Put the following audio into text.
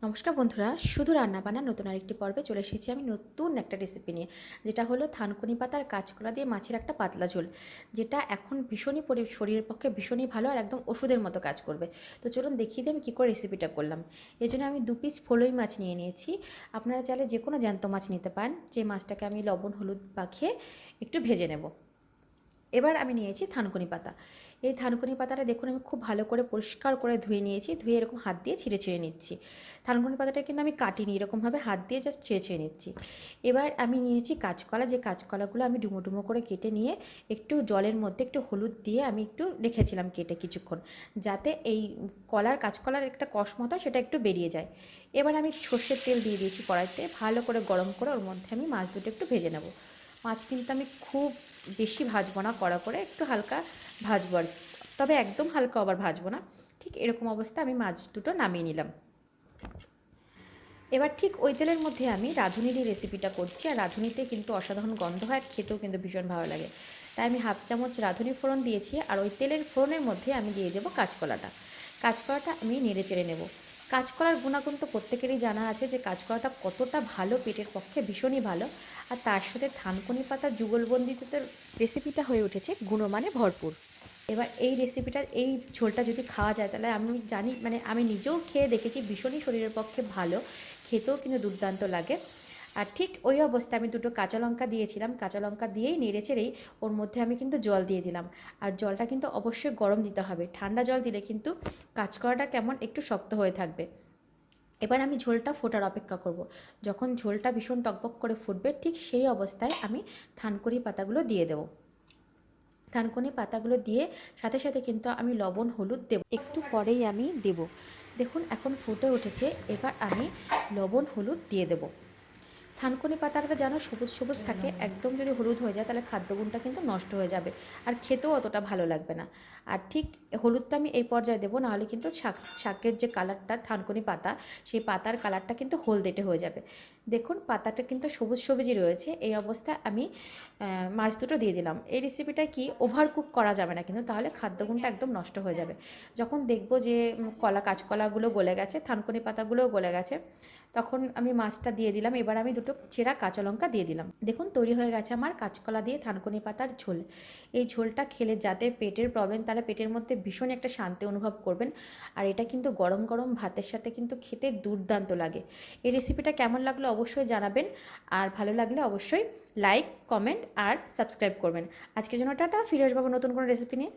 নমস্কার বন্ধুরা, শুধু রান্নাবান্না নতুন আরেকটি পর্বে চলে এসেছি আমি নতুন একটা রেসিপি নিয়ে, যেটা হলো থানকুনি পাতার কাঁচকলা দিয়ে মাছের একটা পাতলা ঝোল, যেটা এখন ভীষণই শরীরের পক্ষে ভীষণই ভালো আর একদম ওষুধের মতো কাজ করবে। তো চলুন দেখিয়ে দিই আমি কী করে রেসিপিটা করলাম। এই জন্য আমি 2 পিস ফলই মাছ নিয়ে নিয়েছি। আপনারা চাইলে যে কোনো জ্যান্ত মাছ নিতে পারেন। যে মাছটাকে আমি লবণ হলুদ মাখিয়ে একটু ভেজে নেব। এবার আমি নিয়েছি থানকুনি পাতা। এই থানকুনি পাতাটা দেখুন আমি খুব ভালো করে পরিষ্কার করে ধুয়ে নিয়েছি। ধুয়ে এরকম হাত দিয়ে ছিঁড়ে ছিঁড়ে নিচ্ছি। থানকুনি পাতাটা কিন্তু আমি কাটিনি, এরকমভাবে হাত দিয়ে জাস্ট ছিঁড়ে ছিঁড়ে নিচ্ছি। এবার আমি নিয়েছি কাঁচকলা। যে কাঁচকলাগুলো আমি ডুমো ডুমো করে কেটে নিয়ে একটু জলের মধ্যে একটু হলুদ দিয়ে আমি একটু রেখেছিলাম কেটে কিছুক্ষণ, যাতে এই কাঁচকলার একটা কষ মতো সেটা একটু বেরিয়ে যায়। এবার আমি সর্ষের তেল দিয়ে দিয়েছি কড়াইতে, ভালো করে গরম করে ওর মধ্যে আমি মাছ দুটো একটু ভেজে নেব। মাছ কিন্তু আমি খুব বেশি ভাজবো না, কড়া করে একটু হালকা ভাজবো, আর তবে একদম হালকা আবার ভাজবো না। ঠিক এরকম অবস্থা আমি মাছ দুটো নামিয়ে নিলাম। এবার ঠিক ওই তেলের মধ্যে আমি রাঁধুনির এই রেসিপিটা করছি, আর রাঁধুনিতে কিন্তু অসাধারণ গন্ধ হয় আর খেতেও কিন্তু ভীষণ ভালো লাগে। তাই আমি হাফ চামচ রাঁধুনি ফোড়ন দিয়েছি, আর ওই তেলের ফোড়নের মধ্যে আমি দিয়ে দেবো কাঁচকলাটা। কাঁচকলাটা আমি নেড়ে চেড়ে নেব। কাঁচকলার গুণাগুণ তো প্রত্যেকেরই জানা আছে, যে কাঁচকলাটা কতটা ভালো, পেটের পক্ষে ভীষণই ভালো। আর তার সাথে থানকুনি পাতা যুগলবন্দিতে রেসিপিটা হয়ে উঠেছে গুণমানে ভরপুর। এবার এই রেসিপিটা, এই ঝোলটা যদি খাওয়া যায়, তাহলে আমি জানি, মানে আমি নিজেও খেয়ে দেখেছি, ভীষণই শরীরের পক্ষে ভালো, খেতেও কিন্তু দুর্দান্ত লাগে। আর ঠিক ওই অবস্থায় আমি দুটো কাঁচা লঙ্কা দিয়েছিলাম। কাঁচা লঙ্কা দিয়েই নেড়ে চেড়েই ওর মধ্যে আমি কিন্তু জল দিয়ে দিলাম। আর জলটা কিন্তু অবশ্যই গরম দিতে হবে, ঠান্ডা জল দিলে কিন্তু কাঁচকলাটা কেমন একটু শক্ত হয়ে থাকবে। এবার আমি ঝোলটা ফোটার অপেক্ষা করব। যখন ঝোলটা ভীষণ টকবক করে ফুটবে, ঠিক সেই অবস্থায় আমি থানকুনি পাতাগুলো দিয়ে দেবো। থানকুনি পাতাগুলো দিয়ে সাথে সাথে কিন্তু আমি লবণ হলুদ দেব, একটু পরেই আমি দেব। দেখুন এখন ফুটে উঠেছে, এবার আমি লবণ হলুদ দিয়ে দেব। থানকুনি পাতাটা যেন সবুজ সবুজ থাকে, একদম যদি হলুদ হয়ে যায় তাহলে খাদ্যগুণটা কিন্তু নষ্ট হয়ে যাবে, আর খেতেও অতটা ভালো লাগবে না। আর ঠিক হলুদটা আমি এই পর্যায়ে দেবো, নাহলে কিন্তু শাকের যে কালারটা, থানকুনি পাতা, সেই পাতার কালারটা কিন্তু হলদেটে হয়ে যাবে। দেখুন পাতাটা কিন্তু সবুজ সবুজই রয়েছে। এই অবস্থায় আমি মাছ দুটো দিয়ে দিলাম। এই রেসিপিটা কি ওভার কুক করা যাবে না কিন্তু, তাহলে খাদ্যগুণটা একদম নষ্ট হয়ে যাবে। যখন দেখবো যে কাঁচকলাগুলো গলে গেছে, থানকুনি পাতাগুলোও গলে গেছে, তখন আমি মাছটা দিয়ে দিলাম। এবার আমি দুটো চেরা কাঁচা লঙ্কা দিয়ে দিলাম। দেখুন তৈরি হয়ে গেছে আমার কাঁচকলা দিয়ে থানকুনি পাতার ঝোল। এই ঝোলটা খেলে যাদের পেটের প্রবলেম, তারা পেটের মধ্যে ভীষণ একটা শান্তি অনুভব করবেন। আর এটা কিন্তু গরম গরম ভাতের সাথে কিন্তু খেতে দুর্দান্ত লাগে। এই রেসিপিটা কেমন লাগলো অবশ্যই জানাবেন, আর ভালো লাগলে অবশ্যই লাইক, কমেন্ট আর সাবস্ক্রাইব করবেন। আজকের জন্য টাটা, ফিরে আসবো নতুন কোনো রেসিপি নিয়ে।